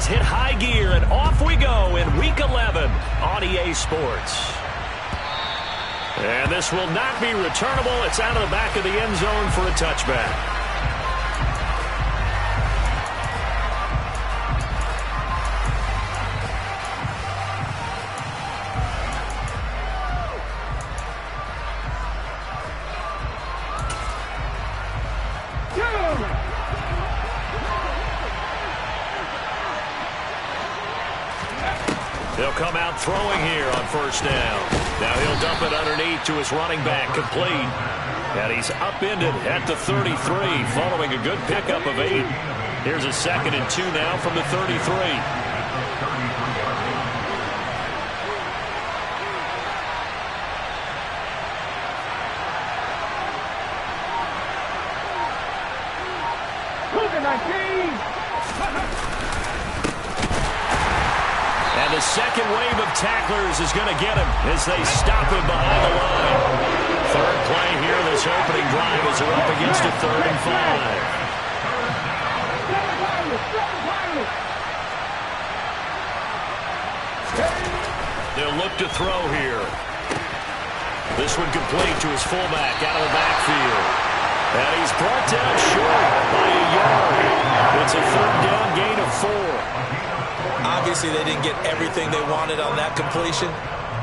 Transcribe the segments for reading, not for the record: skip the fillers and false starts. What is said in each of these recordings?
hit high gear, and off we go in Week 11 on EA Sports. And this will not be returnable. It's out of the back of the end zone for a touchback. He'll come out throwing here on first down. Now he'll dump it underneath to his running back, complete. And he's upended at the 33, following a good pickup of 8. Here's a 2nd and 2 now from the 33. And the second wave of tacklers is going to get him as they stop him behind the line. Third play here this opening drive as they're up against a 3rd and 5. They'll look to throw here. This one complete to his fullback out of the backfield. And he's brought down short by a yard. It's a 3rd down gain of 4. Obviously, they didn't get everything they wanted on that completion,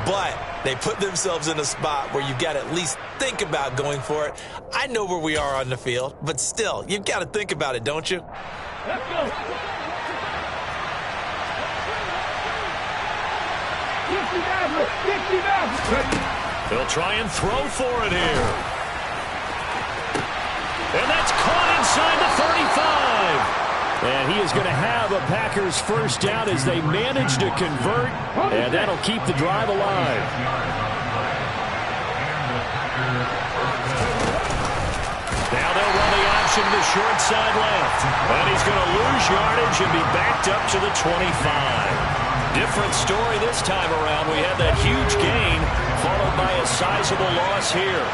but they put themselves in a spot where you've got to at least think about going for it. I know where we are on the field, but still, you've got to think about it, don't you? Let's go. They'll try and throw for it here. And that's caught inside the 35. And he is going to have a Packers first down as they manage to convert, and that'll keep the drive alive. Now they'll run the option to the short side left. And he's going to lose yardage and be backed up to the 25. Different story this time around. We had that huge gain followed by a sizable loss here.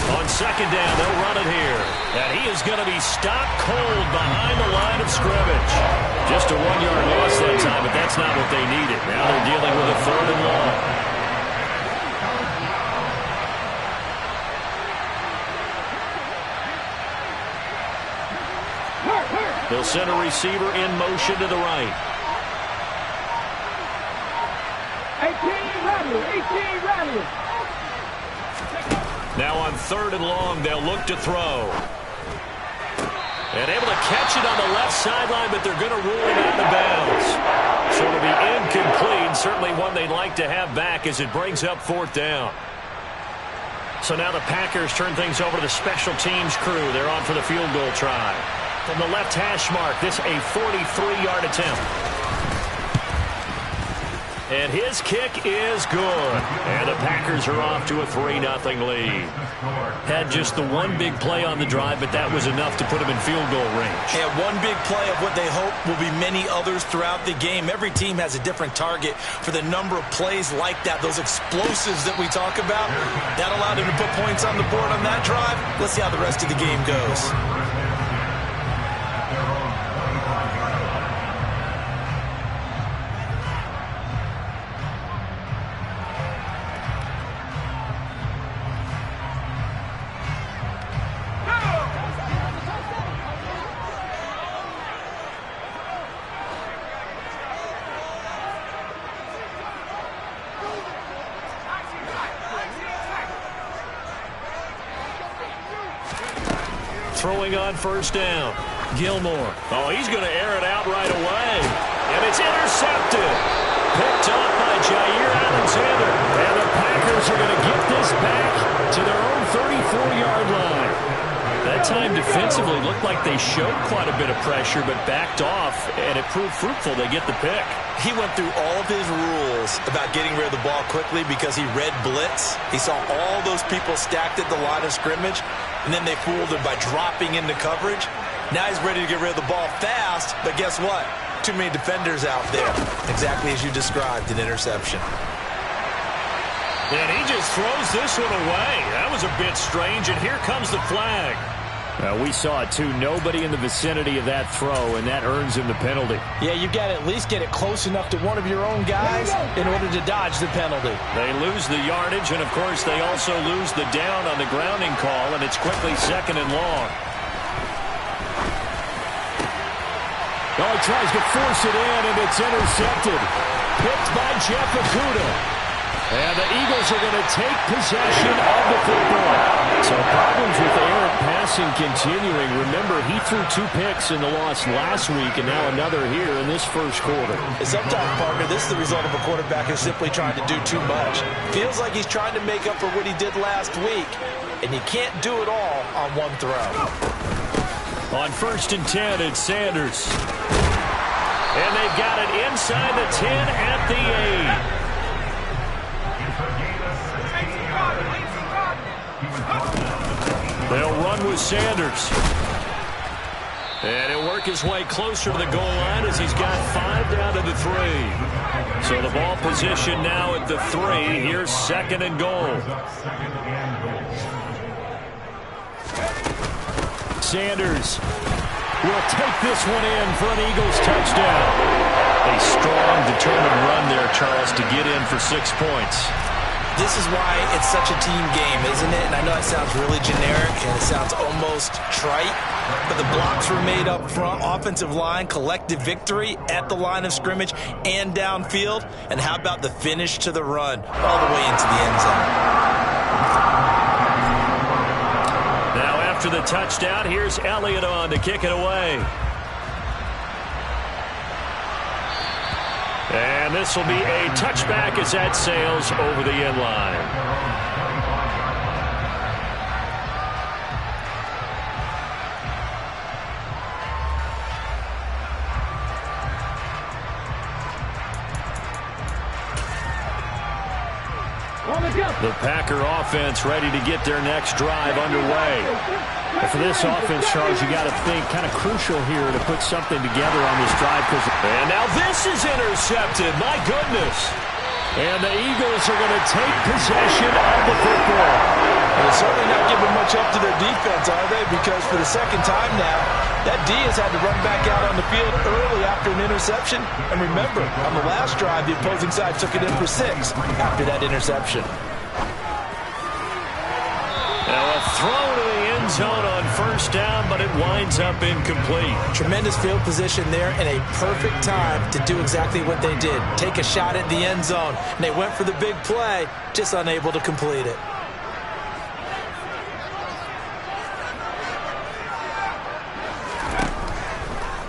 On 2nd down, they'll run it here. And he is going to be stopped cold behind the line of scrimmage. Just a 1-yard loss that time, but that's not what they needed. Now they're dealing with a 3rd and long. They'll send a receiver in motion to the right. 18 rattle. Now on 3rd and long, they'll look to throw. And able to catch it on the left sideline, but they're going to rule it out of bounds. So it'll be incomplete, certainly one they'd like to have back as it brings up 4th down. So now the Packers turn things over to the special teams crew. They're on for the field goal try. From the left hash mark, this a 43-yard attempt. And his kick is good. And the Packers are off to a 3-0 lead. Had just the one big play on the drive, but that was enough to put him in field goal range. And one big play of what they hope will be many others throughout the game. Every team has a different target for the number of plays like that, those explosives that we talk about. That allowed him to put points on the board on that drive. Let's see how the rest of the game goes. Throwing on 1st down. Gilmore. Oh, he's going to air it out right away. And it's intercepted. Picked up by Jair Alexander. And the Packers are going to get this back to their own 34-yard line. That time defensively looked like they showed quite a bit of pressure but backed off, and it proved fruitful. They get the pick. He went through all of his rules about getting rid of the ball quickly because he read blitz. He saw all those people stacked at the line of scrimmage, and then they fooled him by dropping into coverage. Now he's ready to get rid of the ball fast, but guess what? Too many defenders out there. Exactly as you described, an interception. And he just throws this one away. That was a bit strange, and here comes the flag. We saw it too. Nobody in the vicinity of that throw, and that earns him the penalty. Yeah, you got to at least get it close enough to one of your own guys in order to dodge the penalty. They lose the yardage, and of course they also lose the down on the grounding call, and it's quickly 2nd and long. Oh, he tries to force it in, and it's intercepted. Picked by Jeff Okudah. And the Eagles are going to take possession of the football. So problems with errant passing continuing. Remember, he threw 2 picks in the loss last week, and now another here in this first quarter. Sometimes, partner, this is the result of a quarterback who's simply trying to do too much. Feels like he's trying to make up for what he did last week, and he can't do it all on one throw. On 1st and 10, it's Sanders. And they've got it inside the 10 at the 8. They'll run with Sanders. And he'll work his way closer to the goal line as he's got 5 down to the 3. So the ball position now at the 3. Here's 2nd and goal. Sanders will take this one in for an Eagles touchdown. A strong, determined run there, Charles, to get in for 6 points. This is why it's such a team game, isn't it? And I know it sounds really generic and it sounds almost trite, but the blocks were made up front, offensive line, collective victory at the line of scrimmage and downfield. And how about the finish to the run all the way into the end zone? Now after the touchdown, here's Elliott on to kick it away. And this will be a touchback as that sails over the end line. The Packer offense ready to get their next drive underway. And for this offense, Charles, you got to think kind of crucial here to put something together on this drive. And now this is intercepted. My goodness. And the Eagles are going to take possession of the football. They're certainly not giving much up to their defense, are they? Because for the 2nd time now, that D has had to run back out on the field early after an interception. And remember, on the last drive, the opposing side took it in for 6 after that interception. Now a throw to the end zone on 1st down, but it winds up incomplete. Tremendous field position there and a perfect time to do exactly what they did. Take a shot at the end zone. And they went for the big play, just unable to complete it.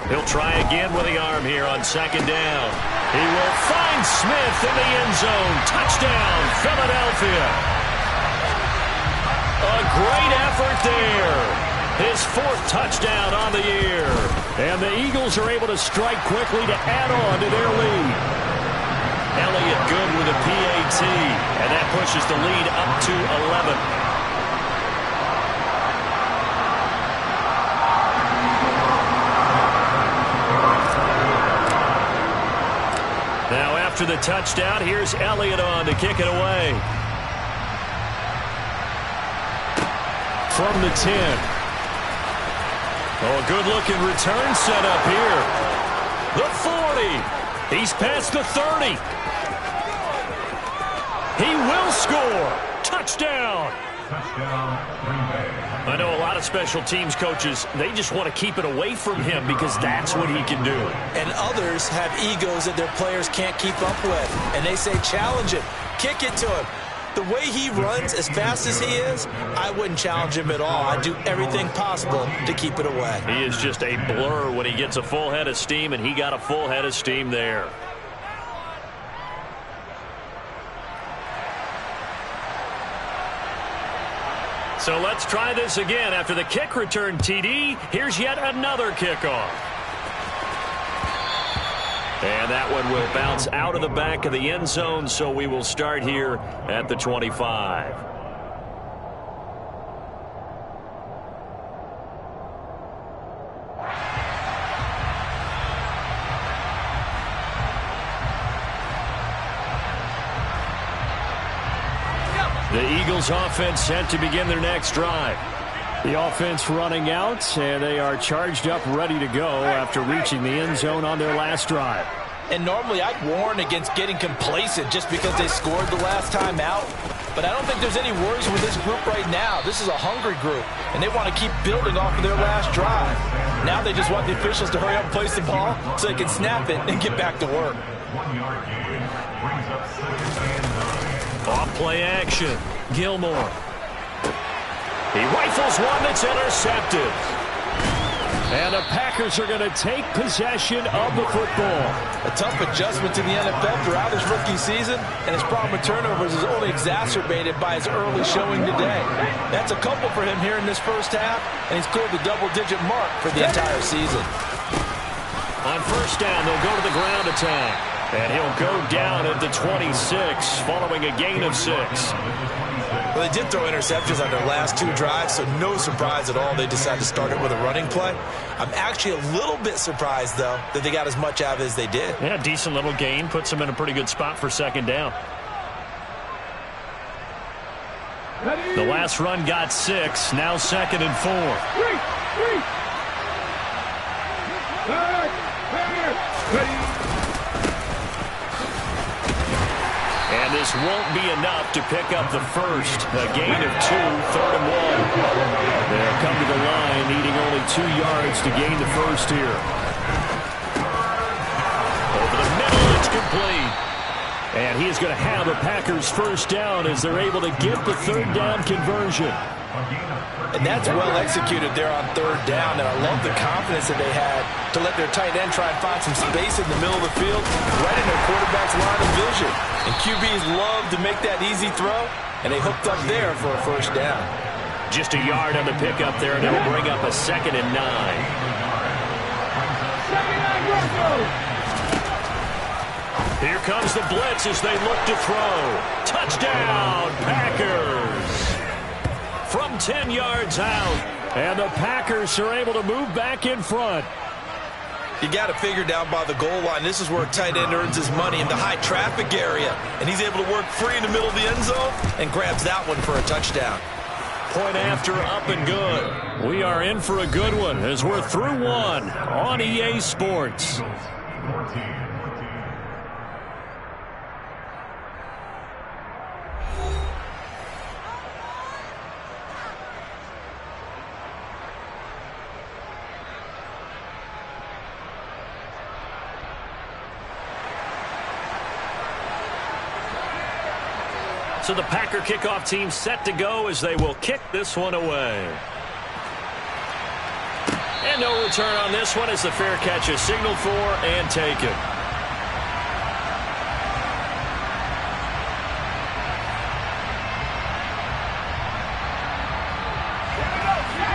He'll try again with the arm here on 2nd down. He will find Smith in the end zone. Touchdown, Philadelphia. A great effort there. His 4th touchdown on the year. And the Eagles are able to strike quickly to add on to their lead. Elliott good with a PAT. And that pushes the lead up to 11. Now after the touchdown, here's Elliott on to kick it away. From the 10. Oh, a good-looking return set up here. The 40. He's past the 30. He will score. Touchdown. I know a lot of special teams coaches, they just want to keep it away from him because that's what he can do. And others have egos that their players can't keep up with. And they say, challenge him. Kick it to him. The way he runs as fast as he is, I wouldn't challenge him at all. I'd do everything possible to keep it away. He is just a blur when he gets a full head of steam, and he got a full head of steam there. So let's try this again. After the kick return TD, here's yet another kickoff. And that one will bounce out of the back of the end zone, so we will start here at the 25. The Eagles offense set to begin their next drive. The offense running out, and they are charged up, ready to go after reaching the end zone on their last drive. And normally I'd warn against getting complacent just because they scored the last time out. But I don't think there's any worries with this group right now. This is a hungry group, and they want to keep building off of their last drive. Now they just want the officials to hurry up and place the ball so they can snap it and get back to work. Off play action. Gilmore. He rifles one that's intercepted. And the Packers are going to take possession of the football. A tough adjustment to the NFL throughout his rookie season, and his problem with turnovers is only exacerbated by his early showing today. That's a couple for him here in this first half, and he's cleared the double-digit mark for the entire season. On first down, they'll go to the ground attack. And he'll go down at the 26 following a gain of 6. Well, they did throw interceptions on their last 2 drives, so no surprise at all they decided to start it with a running play. I'm actually a little bit surprised, though, that they got as much out of it as they did. Yeah, decent little gain. Puts them in a pretty good spot for second down. The last run got 6. Now 2nd and 4. And this won't be enough to pick up the first. A gain of 2, 3rd and 1. They'll come to the line, needing only 2 yards to gain the first here. Over the middle, it's complete. And he's going to have a Packers first down as they're able to get the 3rd down conversion. And that's well executed there on 3rd down, and I love the confidence that they had to let their tight end try and find some space in the middle of the field, right in their quarterback's line of vision. And QBs love to make that easy throw, and they hooked up there for a first down. Just a yard on the pickup there, and it'll bring up a 2nd and 9. Here comes the blitz as they look to throw. Touchdown, Packers! From 10 yards out. And the Packers are able to move back in front. You got to figure down by the goal line. This is where a tight end earns his money, in the high traffic area. And he's able to work free in the middle of the end zone and grabs that one for a touchdown. Point after, up and good. We are in for a good one as we're through one on EA Sports. So the Packer kickoff team set to go as they will kick this one away. And no return on this one as the fair catch is signaled for and taken.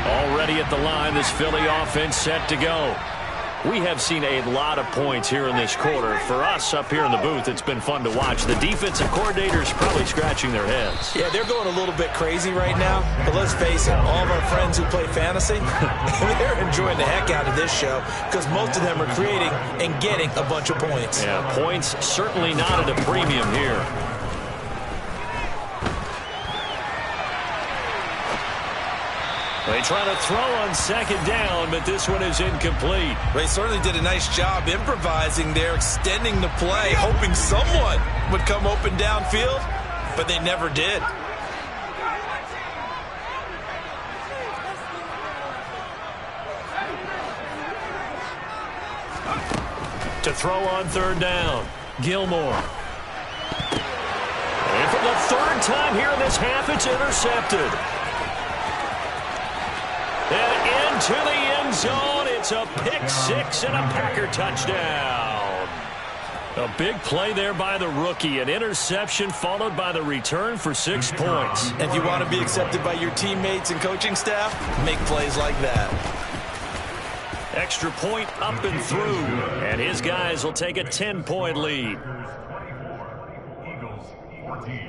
Already at the line, this Philly offense set to go. We have seen a lot of points here in this quarter. For us up here in the booth, it's been fun to watch. The defensive coordinators probably scratching their heads. Yeah, they're going a little bit crazy right now. But let's face it, all of our friends who play fantasy, they're enjoying the heck out of this show because most of them are creating and getting a bunch of points. Yeah, points certainly not at a premium here. They try to throw on 2nd down, but this one is incomplete. They certainly did a nice job improvising there, extending the play, hoping someone would come open downfield, but they never did. To throw on 3rd down, Gilmore. And for the 3rd time here in this half, it's intercepted. And into the end zone, it's a pick 6 and a Packer touchdown. A big play there by the rookie. An interception followed by the return for 6 points. If you want to be accepted by your teammates and coaching staff, make plays like that. Extra point up and through. And his guys will take a 10-point lead. Eagles 14.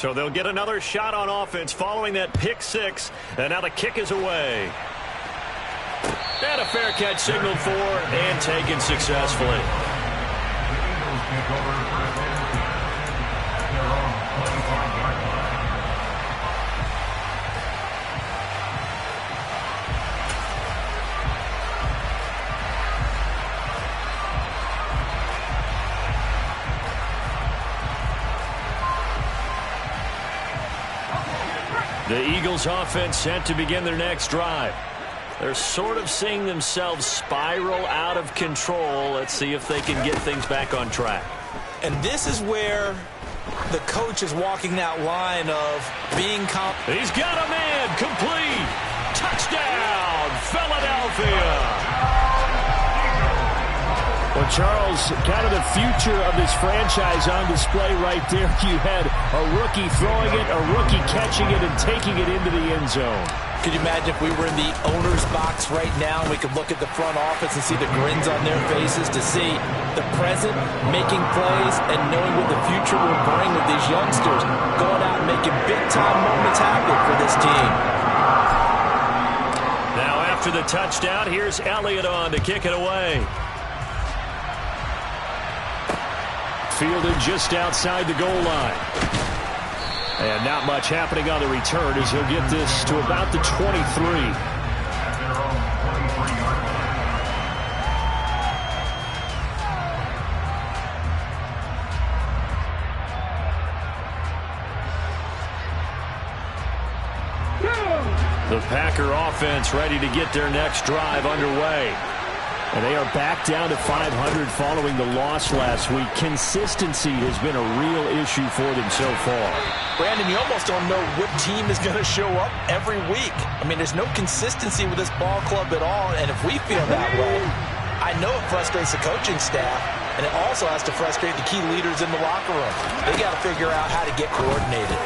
So they'll get another shot on offense following that pick six. And now the kick is away. And a fair catch signaled for and taken successfully. The Eagles offense set to begin their next drive. They're sort of seeing themselves spiral out of control. Let's see if they can get things back on track. And this is where the coach is walking that line of being confident. He's got a man, complete. Touchdown, Philadelphia. Well, Charles, kind of the future of this franchise on display right there. You had a rookie throwing it, a rookie catching it, and taking it into the end zone. Could you imagine if we were in the owner's box right now and we could look at the front office and see the grins on their faces, to see the present making plays and knowing what the future will bring with these youngsters going out and making big-time moments happen for this team. Now after the touchdown, here's Elliott on to kick it away. Fielded just outside the goal line. And not much happening on the return as he'll get this to about the 23. The Packer offense ready to get their next drive underway. And they are back down to 500 following the loss last week. Consistency has been a real issue for them so far. Brandon, you almost don't know what team is going to show up every week. I mean, there's no consistency with this ball club at all, and if we feel that way, I know it frustrates the coaching staff, and it also has to frustrate the key leaders in the locker room. They got to figure out how to get coordinated.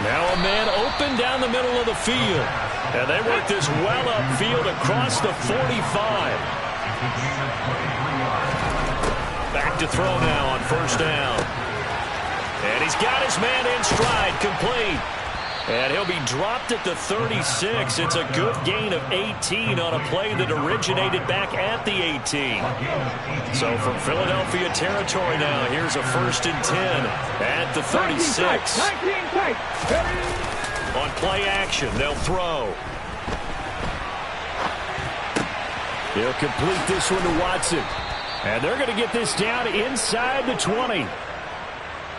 Now a man open down the middle of the field. And they work this well upfield across the 45. Back to throw now on first down. And he's got his man in stride, complete. And he'll be dropped at the 36. It's a good gain of 18 on a play that originated back at the 18. So from Philadelphia territory now, here's a 1st and 10 at the 36. On play action, they'll throw. They'll complete this one to Watson. And they're going to get this down inside the 20.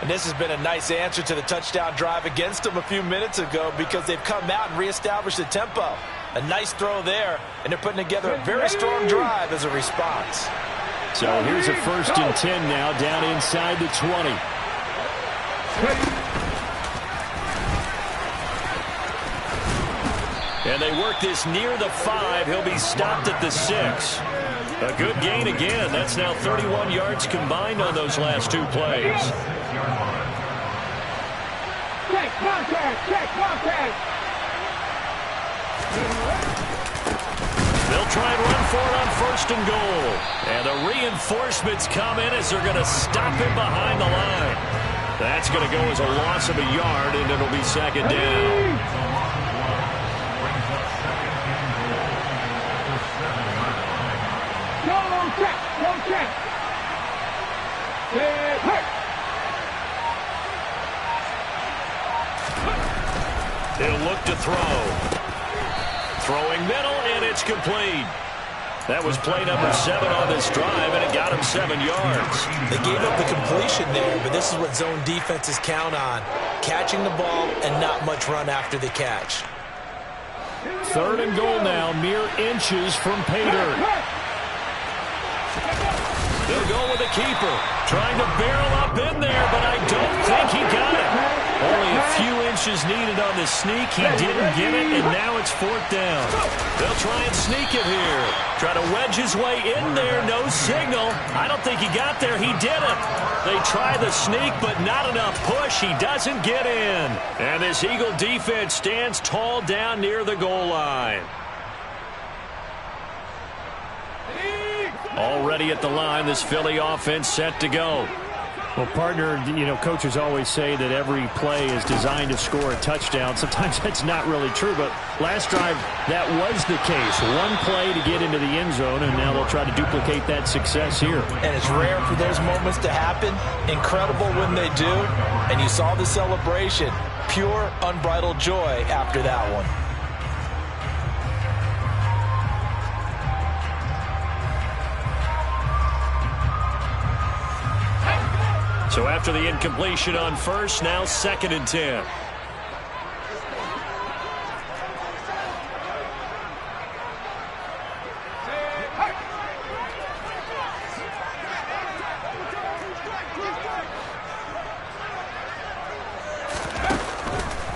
And this has been a nice answer to the touchdown drive against them a few minutes ago, because they've come out and reestablished the tempo. A nice throw there, and they're putting together a very strong drive as a response. So here's a 1st and 10 now down inside the 20. And they work this near the 5. He'll be stopped at the 6. A good gain again. That's now 31 yards combined on those last two plays. Check contact! Check contact! They'll try and run for it on 1st and goal. And the reinforcements come in as they're going to stop him behind the line. That's going to go as a loss of a yard, and it'll be 2nd down. No check! He'll look to throw. Throwing middle, and it's complete. That was play number 7 on this drive, and it got him 7 yards. They gave up the completion there, but this is what zone defenses count on. Catching the ball and not much run after the catch. 3rd and goal now, mere inches from pay dirt. They'll go with the keeper. Trying to barrel up in there, but I don't think he got it. Only a few inches needed on the sneak. He didn't get it, and now it's 4th down. They'll try and sneak it here. Try to wedge his way in there. No signal. I don't think he got there. He didn't. They try the sneak, but not enough push. He doesn't get in. And this Eagle defense stands tall down near the goal line. Already at the line, this Philly offense set to go. Well, partner, you know, coaches always say that every play is designed to score a touchdown. Sometimes that's not really true, but last drive, that was the case. One play to get into the end zone, and now they'll try to duplicate that success here. And it's rare for those moments to happen. Incredible when they do. And you saw the celebration. Pure, unbridled joy after that one. So after the incompletion on first, now 2nd and 10.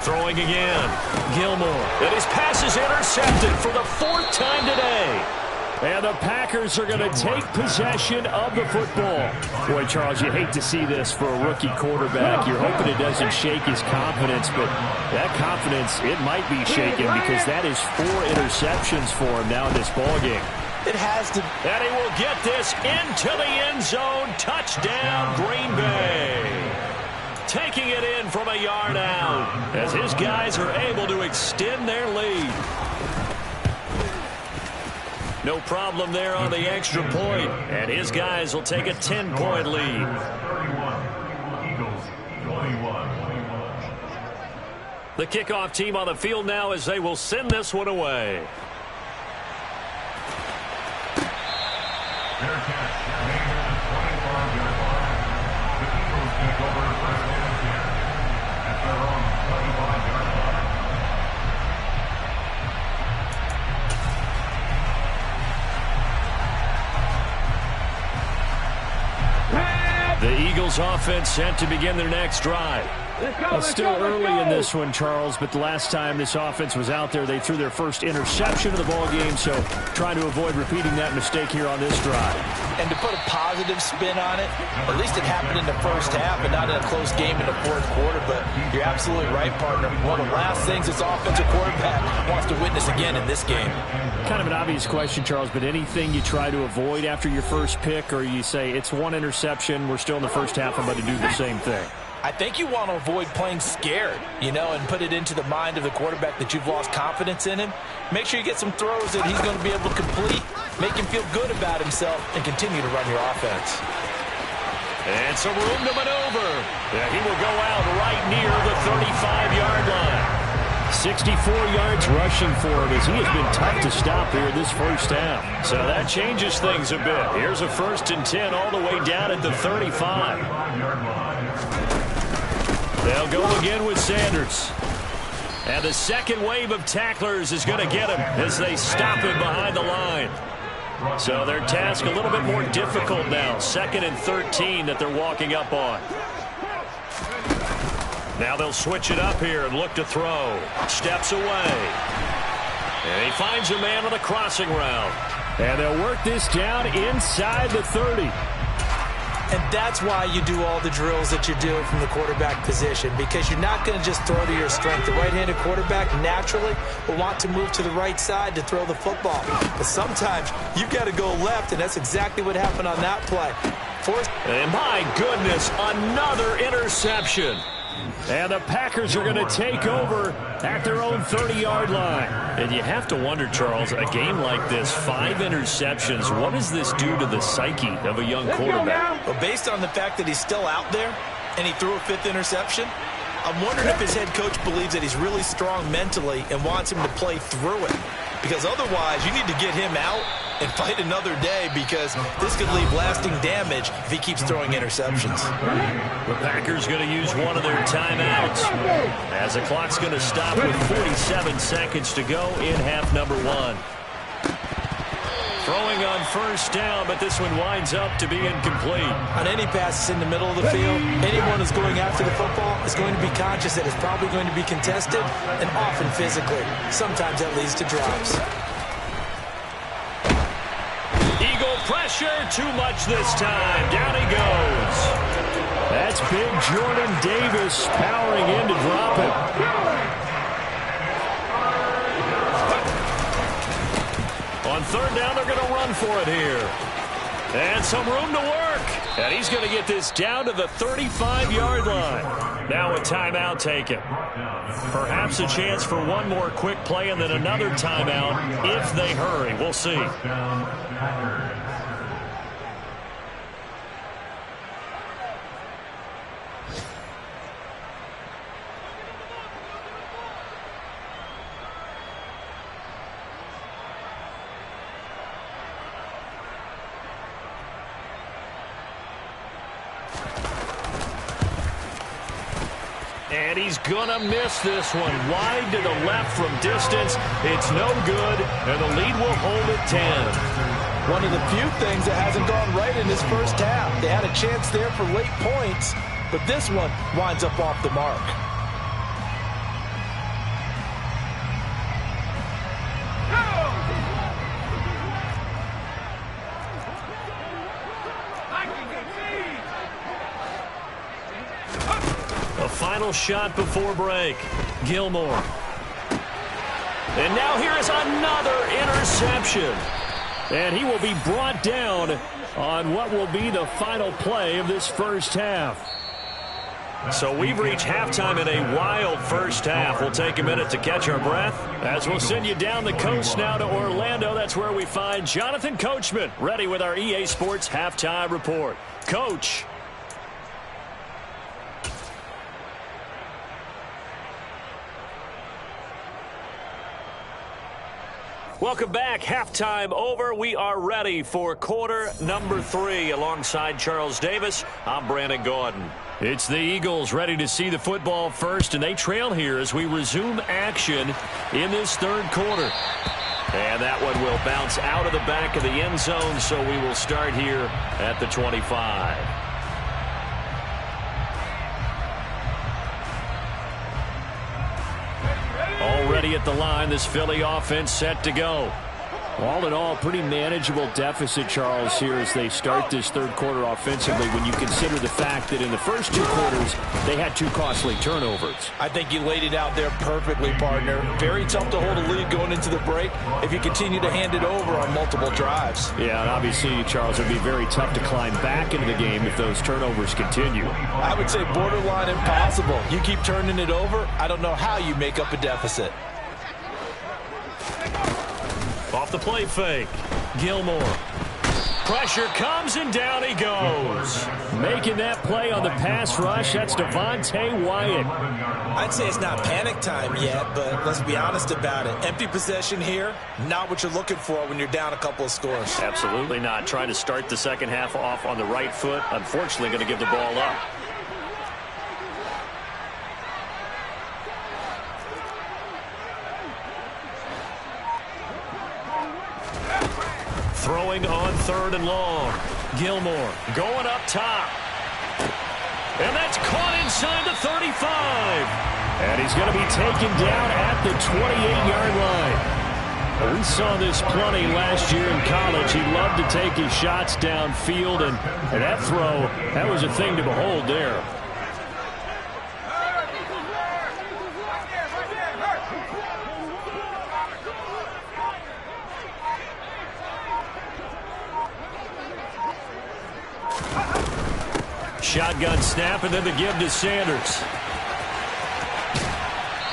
Throwing again. Gilmore. And his pass is intercepted for the 4th time today. And the Packers are going to take possession of the football. Boy, Charles, you hate to see this for a rookie quarterback. You're hoping it doesn't shake his confidence, but that confidence, it might be shaken because that is 4 interceptions for him now in this ballgame. It has to. And he will get this into the end zone. Touchdown, Green Bay. Taking it in from a yard out as his guys are able to extend their lead. No problem there on the extra point, and his guys will take a 10-point lead. The kickoff team on the field now as they will send this one away. The Eagles offense set to begin their next drive. Well, still early in this one, Charles, but the last time this offense was out there, they threw their first interception of the ball game, so trying to avoid repeating that mistake here on this drive. And to put a positive spin on it, at least it happened in the first half and not in a close game in the 4th quarter, but you're absolutely right, partner. One of the last things this offensive quarterback wants to witness again in this game. Kind of an obvious question, Charles, but anything you try to avoid after your first pick, or you say it's 1 interception, we're still in the first half, I'm about to do the same thing? I think you want to avoid playing scared, you know, and put it into the mind of the quarterback that you've lost confidence in him. Make sure you get some throws that he's going to be able to complete, make him feel good about himself, and continue to run your offense. And some room to maneuver. Yeah, he will go out right near the 35-yard line. 64 yards rushing for him as he has been tough to stop here this first half. So that changes things a bit. Here's a 1st and 10 all the way down at the 35. They'll go again with Sanders. And the second wave of tacklers is going to get him as they stop him behind the line. So their task a little bit more difficult now. 2nd and 13 that they're walking up on. Now they'll switch it up here and look to throw. Steps away. And he finds a man on the crossing route. And they'll work this down inside the 30. And that's why you do all the drills that you do from the quarterback position, because you're not going to just throw to your strength. The right-handed quarterback naturally will want to move to the right side to throw the football. But sometimes you've got to go left, and that's exactly what happened on that play. And my goodness, another interception. And the Packers are going to take over at their own 30-yard line. And you have to wonder, Charles, a game like this, 5 interceptions, what does this do to the psyche of a young quarterback? Well, based on the fact that he's still out there and he threw a 5th interception, I'm wondering if his head coach believes that he's really strong mentally and wants him to play through it. Because otherwise, you need to get him out and fight another day, because this could leave lasting damage if he keeps throwing interceptions. The Packers going to use one of their timeouts as the clock's going to stop with 47 seconds to go in half number 1. Throwing on 1st down, but this one winds up to be incomplete. On any passes in the middle of the field, anyone who's going after the football is going to be conscious that it's probably going to be contested, and often physically. Sometimes that leads to drops. Eagle pressure, too much this time. Down he goes. That's big Jordan Davis powering in to drop it. On 3rd down, they're going to run for it here. And some room to work. And he's going to get this down to the 35-yard line. Now a timeout taken. Perhaps a chance for one more quick play and then another timeout if they hurry. We'll see. And he's going to miss this one. Wide to the left from distance. It's no good, and the lead will hold at 10. One of the few things that hasn't gone right in this first half. They had a chance there for late points, but this one winds up off the mark. Final shot before break. Gilmore. And now here is another interception. And he will be brought down on what will be the final play of this first half. So we've reached halftime in a wild first half. We'll take a minute to catch our breath as we'll send you down the coast now to Orlando. That's where we find Jonathan Coachman ready with our EA Sports Halftime Report. Coach. Welcome back. Halftime over. We are ready for quarter number 3. Alongside Charles Davis, I'm Brandon Gaudin. It's the Eagles ready to see the football first, and they trail here as we resume action in this third quarter. And that one will bounce out of the back of the end zone, so we will start here at the 25. Already at the line, this Philly offense set to go. All in all, pretty manageable deficit, Charles, here as they start this third quarter offensively when you consider the fact that in the first 2 quarters, they had 2 costly turnovers. I think you laid it out there perfectly, partner. Very tough to hold a lead going into the break if you continue to hand it over on multiple drives. Yeah, and obviously, Charles, it would be very tough to climb back into the game if those turnovers continue. I would say borderline impossible. You keep turning it over, I don't know how you make up a deficit. Off the play fake. Gilmore. Pressure comes, and down he goes. Making that play on the pass rush, that's Devontae Wyatt. I'd say it's not panic time yet, but let's be honest about it. Empty possession here, not what you're looking for when you're down a couple of scores. Absolutely not. Trying to start the second half off on the right foot. Unfortunately, going to give the ball up. Throwing on 3rd and long. Gilmore going up top. And that's caught inside the 35. And he's going to be taken down at the 28-yard line. We saw this plenty last year in college. He loved to take his shots downfield, and that throw, that was a thing to behold there. Shotgun snap, and then the give to Sanders.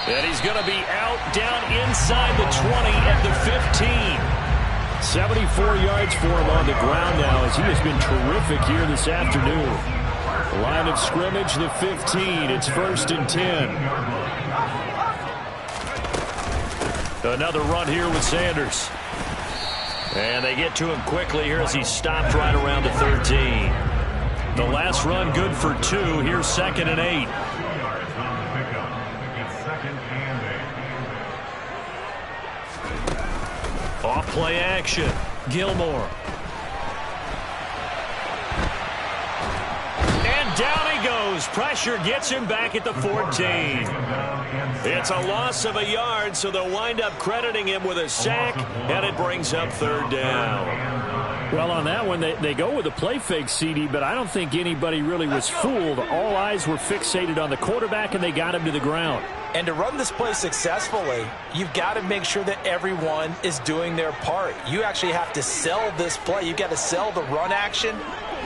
And he's going to be out down inside the 20 at the 15. 74 yards for him on the ground now as he has been terrific here this afternoon. Line of scrimmage, the 15. It's 1st and 10. Another run here with Sanders. And they get to him quickly here as he stopped right around the 13. The last run good for 2. Here's 2nd and 8. Off play action. Gilmore. And down he goes. Pressure gets him back at the 14. It's a loss of a yard, so they'll wind up crediting him with a sack, and it brings up 3rd down. Well, on that one, they go with a play fake, CD, but I don't think anybody really was fooled. All eyes were fixated on the quarterback, and they got him to the ground. And to run this play successfully, you've got to make sure that everyone is doing their part. You actually have to sell this play. You've got to sell the run action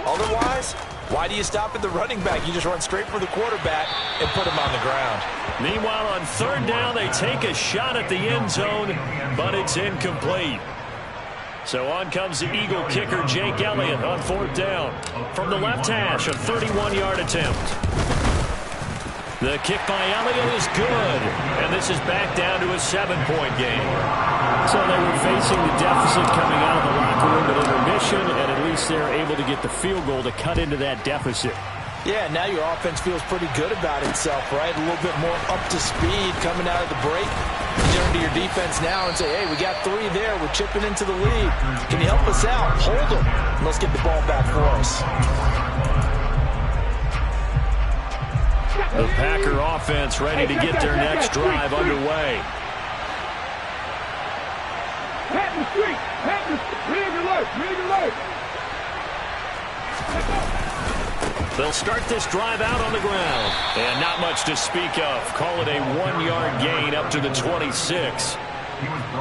Otherwise, why do you stop at the running back? You just run straight for the quarterback and put him on the ground. Meanwhile, on third down, they take a shot at the end zone, but it's incomplete. So on comes the Eagle kicker, Jake Elliott, on fourth down. From the left hash, a 31-yard attempt. The kick by Elliott is good, and this is back down to a 7-point game. So they were facing the deficit coming out of the locker room at intermission, and at least they're able to get the field goal to cut into that deficit. Yeah, now your offense feels pretty good about itself, right? A little bit more up to speed coming out of the break. You turn to your defense now and say, hey, we got 3 there. We're chipping into the lead. Can you help us out? Hold them. And let's get the ball back for us. The Packer offense ready to get their next drive underway. Pat the street. Rig alert. They'll start this drive out on the ground. And not much to speak of. Call it a 1-yard gain up to the 26.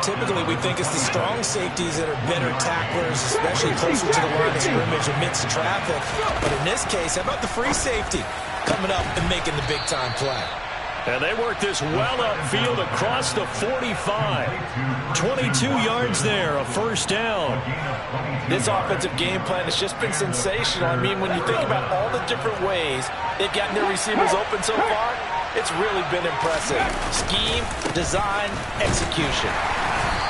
Typically, we think it's the strong safeties that are better tacklers, especially closer to the line of scrimmage amidst traffic. But in this case, how about the free safety coming up and making the big-time play? And they work this well upfield across the 45. 22 yards there, a first down. This offensive game plan has just been sensational. I mean, when you think about all the different ways they've gotten their receivers open so far, it's really been impressive. Scheme, design, execution.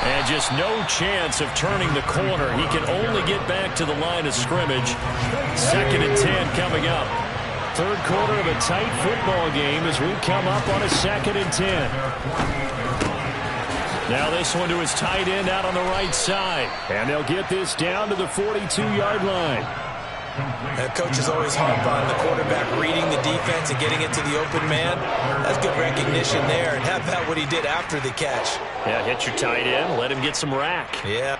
And just no chance of turning the corner. He can only get back to the line of scrimmage. 2nd and 10 coming up. Third quarter of a tight football game as we come up on a 2nd and 10. Now this one to his tight end out on the right side. And they'll get this down to the 42-yard line. Coaches always harp on the quarterback reading the defense and getting it to the open man. That's good recognition there. And how about what he did after the catch? Yeah, hit your tight end, let him get some rack. Yeah.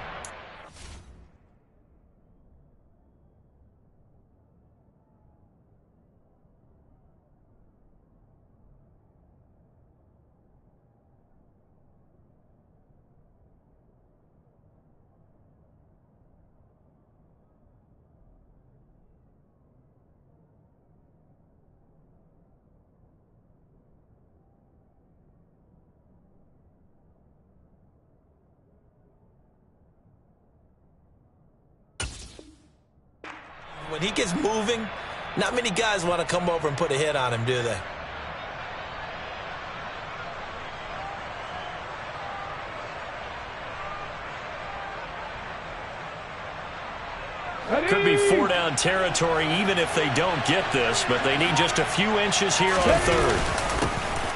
When he gets moving, not many guys want to come over and put a hit on him, do they? Could be 4-down territory even if they don't get this, but they need just a few inches here on third.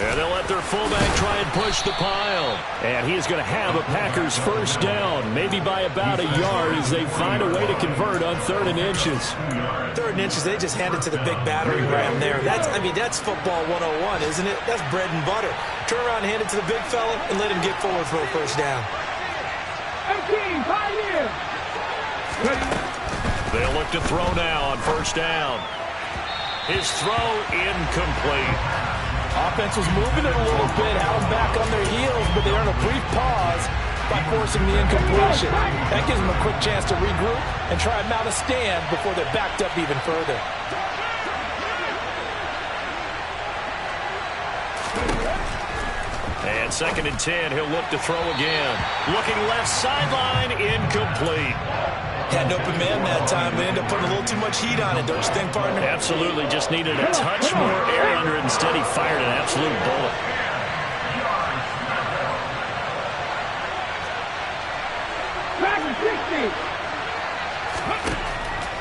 And they'll let their fullback try and push the pile. And he is going to have a Packers first down, maybe by about a yard as they find a way to convert on 3rd and inches. 3rd and inches, they just hand it to the big battering ram there. That's football 101, isn't it? That's bread and butter. Turn around and hand it to the big fella and let him get forward for a first down. 18, pioneer. They'll look to throw now on first down. His throw incomplete. Offense was moving it a little bit, had them back on their heels, but they earned a brief pause by forcing the incompletion. That gives them a quick chance to regroup and try and mount a stand before they're backed up even further. And 2nd and 10, he'll look to throw again. Looking left sideline, incomplete. Had an open man that time, but ended up putting a little too much heat on it, don't you think, partner? Absolutely, just needed a touch more air under it. Instead, he fired an absolute bullet.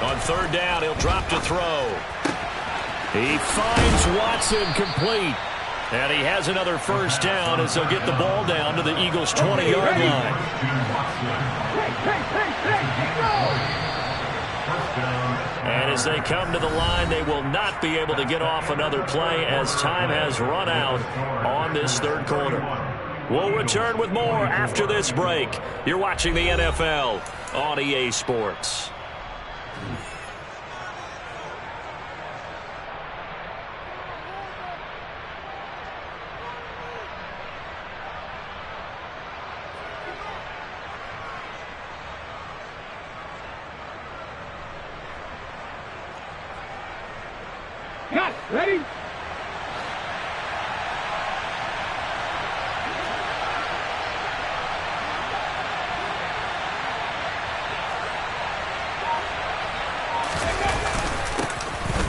On 3rd down, he'll drop to throw. He finds Watson complete. And he has another first down as they'll get the ball down to the Eagles' 20-yard line. And as they come to the line, they will not be able to get off another play as time has run out on this third quarter. We'll return with more after this break. You're watching the NFL on EA Sports. Ready?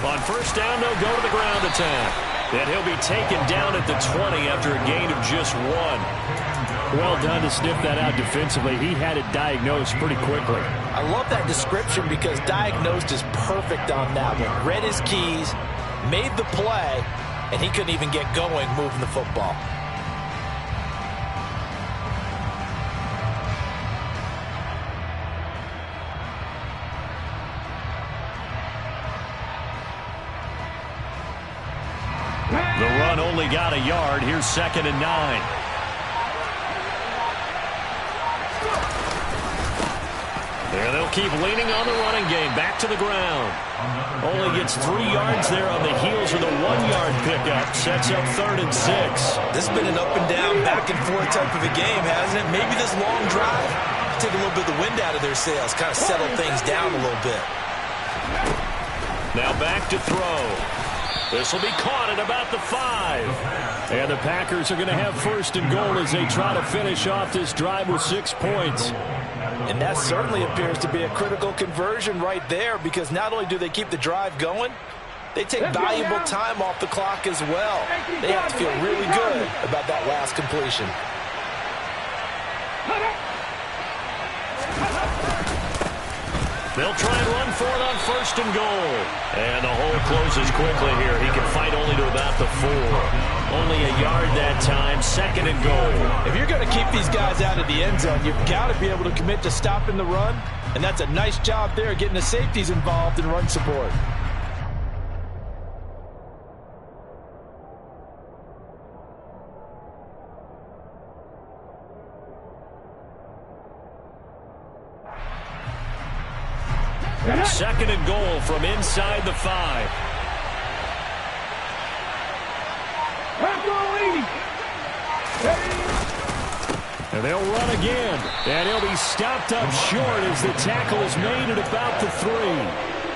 On first down, they'll go to the ground attack. And he'll be taken down at the 20 after a gain of just 1. Well done to sniff that out defensively. He had it diagnosed pretty quickly. I love that description because diagnosed is perfect on that one. Read his keys, made the play, and he couldn't even get going moving the football. The run only got a yard. Here's 2nd and 9. And they'll keep leaning on the running game. Back to the ground. Only gets 3 yards there on the heels of the 1-yard pickup. Sets up 3rd and 6. This has been an up and down, back and forth type of a game, hasn't it? Maybe this long drive take a little bit of the wind out of their sails, kind of settle things down a little bit. Now back to throw. This will be caught at about the 5. And the Packers are going to have 1st and goal as they try to finish off this drive with 6 points. And that certainly appears to be a critical conversion right there, because not only do they keep the drive going, they take valuable time off the clock as well. They have to feel really good about that last completion. They'll try and run for it on 1st and goal. And the hole closes quickly here. He can fight only to about the 4. Only a yard that time. 2nd and goal. If you're going to keep these guys out of the end zone, you've got to be able to commit to stopping the run. And that's a nice job there, getting the safeties involved in run support. Second and goal from inside the 5. And they'll run again. And he'll be stopped up short as the tackle is made at about the 3.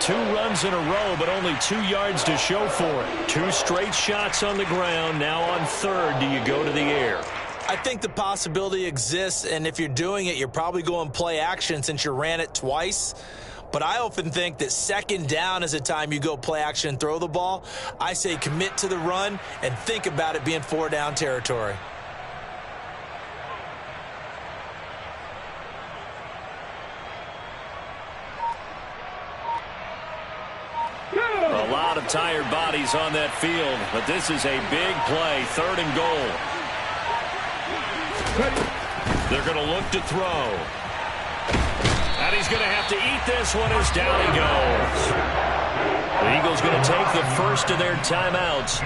2 runs in a row, but only 2 yards to show for it. 2 straight shots on the ground. Now on 3rd, do you go to the air? I think the possibility exists, and if you're doing it, you're probably going play action since you ran it twice. But I often think that 2nd down is the time you go play action and throw the ball. I say commit to the run and think about it being 4-down territory. A lot of tired bodies on that field, but this is a big play. 3rd and goal. They're going to look to throw. And he's going to have to eat this one as down he goes. The Eagles going to take the first of their timeouts.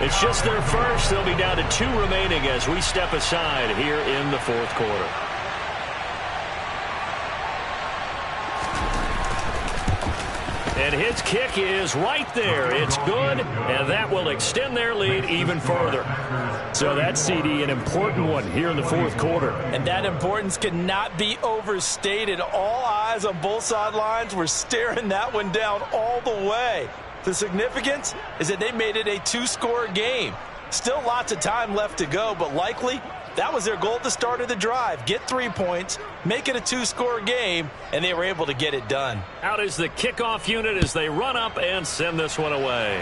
It's just their first. They'll be down to 2 remaining as we step aside here in the 4th quarter. And his kick is right there. It's good, and that will extend their lead even further. So that's, CD, an important one here in the 4th quarter. And that importance cannot be overstated. All eyes on both sidelines were staring that one down all the way. The significance is that they made it a 2-score game. Still lots of time left to go, but likely that was their goal at the start of the drive. Get 3 points, make it a 2-score game, and they were able to get it done. Out is the kickoff unit as they run up and send this one away.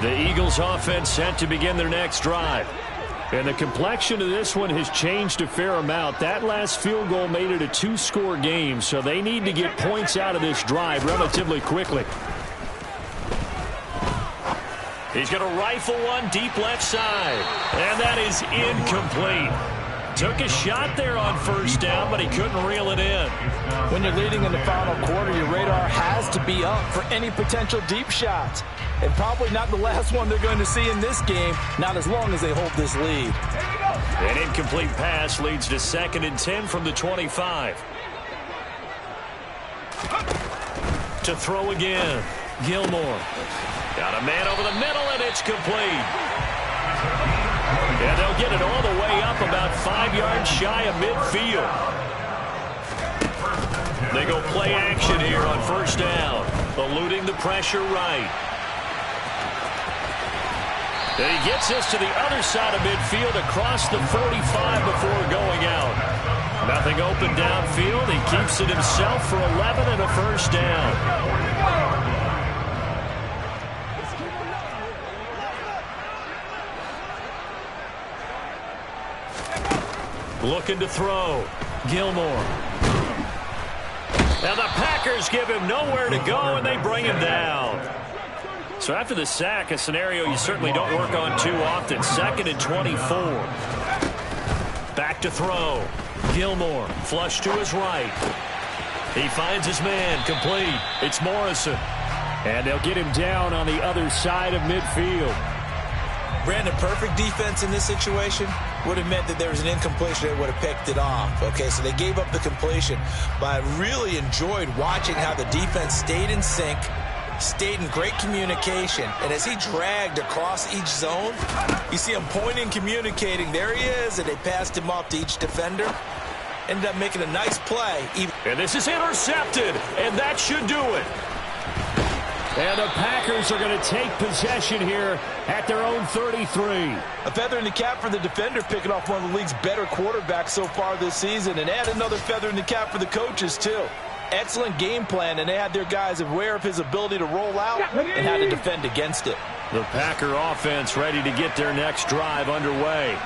The Eagles offense set to begin their next drive. And the complexion of this one has changed a fair amount. That last field goal made it a 2-score game, so they need to get points out of this drive relatively quickly. He's going to rifle one deep left side, and that is incomplete. Took a shot there on 1st down, but he couldn't reel it in. When you're leading in the final quarter, your radar has to be up for any potential deep shots. And probably not the last one they're going to see in this game, not as long as they hold this lead. An incomplete pass leads to 2nd and 10 from the 25. To throw again, Gilmore. Got a man over the middle, and it's complete. And they'll get it all the way up about 5 yards shy of midfield. They go play action here on first down, eluding the pressure right. And he gets this to the other side of midfield across the 45 before going out. Nothing open downfield. He keeps it himself for 11 and a first down. Looking to throw. Gilmore. Now the Packers give him nowhere to go, and they bring him down. So after the sack, a scenario you certainly don't work on too often. 2nd and 24. Back to throw. Gilmore, flush to his right. He finds his man, complete. It's Morrison. And they'll get him down on the other side of midfield. Brandon, perfect defense in this situation would have meant that there was an incompletion. They would have picked it off. Okay, so they gave up the completion. But I really enjoyed watching how the defense stayed in sync, stayed in great communication. And as he dragged across each zone, you see him pointing, communicating. There he is, and they passed him off to each defender. Ended up making a nice play. And this is intercepted, and that should do it. And the Packers are going to take possession here at their own 33. A feather in the cap for the defender, picking off one of the league's better quarterbacks so far this season, and add another feather in the cap for the coaches, too. Excellent game plan, and they had their guys aware of his ability to roll out and how to defend against it. The Packer offense ready to get their next drive underway.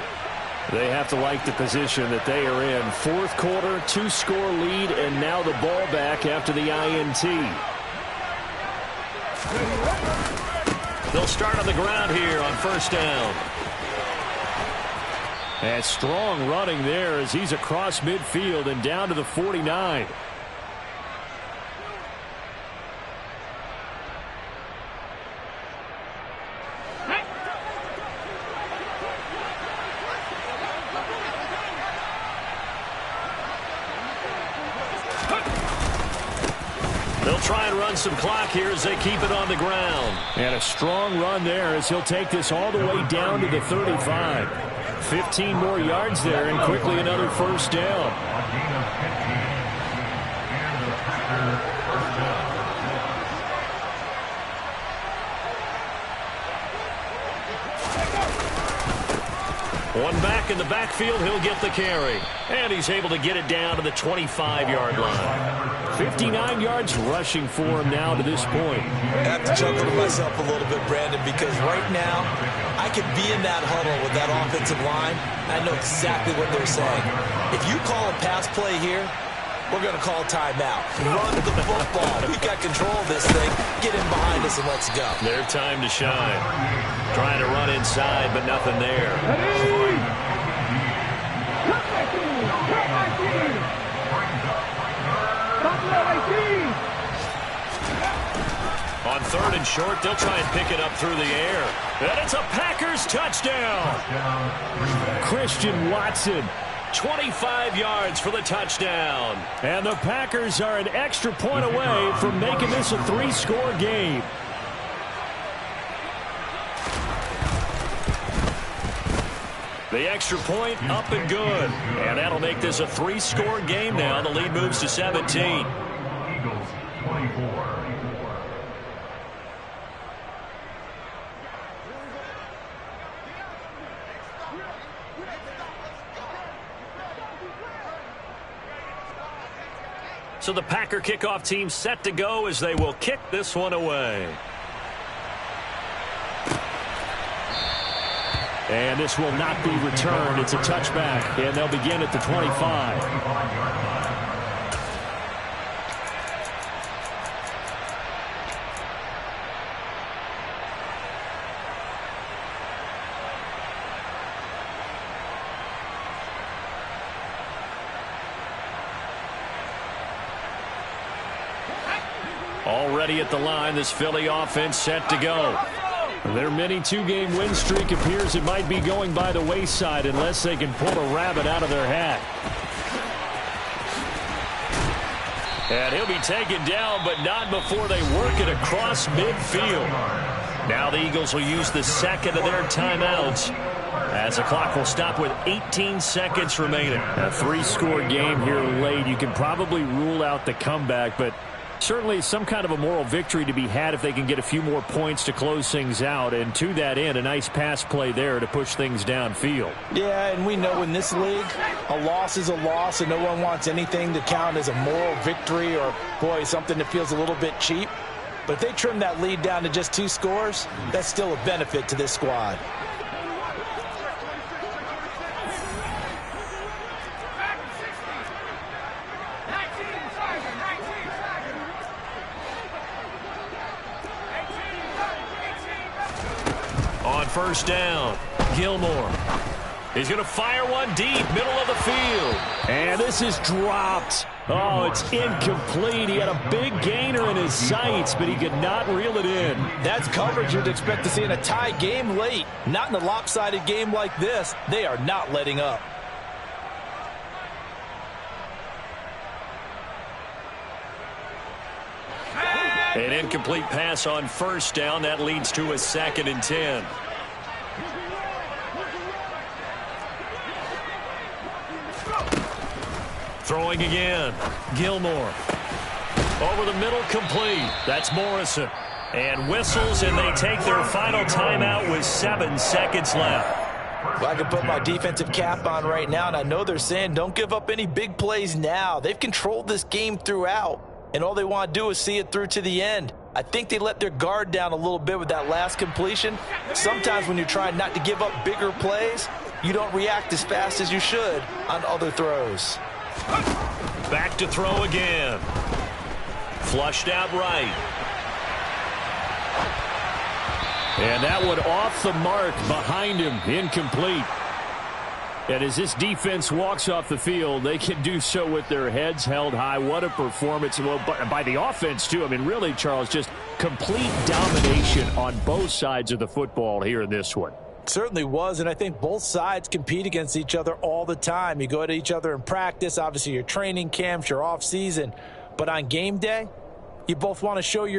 They have to like the position that they are in. 4th quarter, 2-score lead, and now the ball back after the INT. They'll start on the ground here on first down. And strong running there as he's across midfield and down to the 49. They'll try and run some clock here as they keep it on the ground. And a strong run there as he'll take this all the way down to the 35. 15 more yards there and quickly another first down. One back in the backfield, he'll get the carry. And he's able to get it down to the 25-yard line. 59 yards rushing for him now to this point. I have to chuckle to myself a little bit, Brandon, because right now I could be in that huddle with that offensive line. I know exactly what they're saying. If you call a pass play here, we're going to call timeout. Run the football. We got control of this thing. Get in behind us and let's go. Their time to shine. Trying to run inside, but nothing there. On 3rd and short, they'll try and pick it up through the air. And it's a Packers touchdown. Christian Watson. 25 yards for the touchdown. And the Packers are an extra point away from making this a 3-score game. The extra point up and good. And that'll make this a 3-score game now. The lead moves to 17. Eagles 24. So the Packer kickoff team set to go as they will kick this one away. And this will not be returned. It's a touchback, and they'll begin at the 25. Already at the line, this Philly offense set to go. Their mini 2-game win streak appears it might be going by the wayside unless they can pull a rabbit out of their hat. And he'll be taken down, but not before they work it across midfield. Now the Eagles will use the second of their timeouts as the clock will stop with 18 seconds remaining. A 3-score game here late. You can probably rule out the comeback, but certainly some kind of a moral victory to be had if they can get a few more points to close things out. And to that end, a nice pass play there to push things downfield. Yeah, and we know in this league, a loss is a loss, and no one wants anything to count as a moral victory or, boy, something that feels a little bit cheap. But if they trim that lead down to just 2 scores, that's still a benefit to this squad. On first down, Gilmore. He's going to fire one deep, middle of the field. And this is dropped. Oh, it's incomplete. He had a big gainer in his sights, but he could not reel it in. That's coverage you'd expect to see in a tie game late. Not in a lopsided game like this. They are not letting up. An incomplete pass on first down. That leads to a 2nd and 10. Throwing again. Gilmore. Over the middle, complete. That's Morrison. And whistles, and they take their final timeout with 7 seconds left. Well, I can put my defensive cap on right now, and I know they're saying don't give up any big plays now. They've controlled this game throughout, and all they want to do is see it through to the end. I think they let their guard down a little bit with that last completion. Sometimes when you're trying not to give up bigger plays, you don't react as fast as you should on other throws. Back to throw again. Flushed out right. And that one off the mark behind him, incomplete. And as this defense walks off the field, they can do so with their heads held high. What a performance. Well, by the offense, too. I mean, really, Charles, just complete domination on both sides of the football here in this one. Certainly was, and I think both sides compete against each other all the time. You go at each other in practice, obviously your training camps, your off season, but on game day, you both want to show your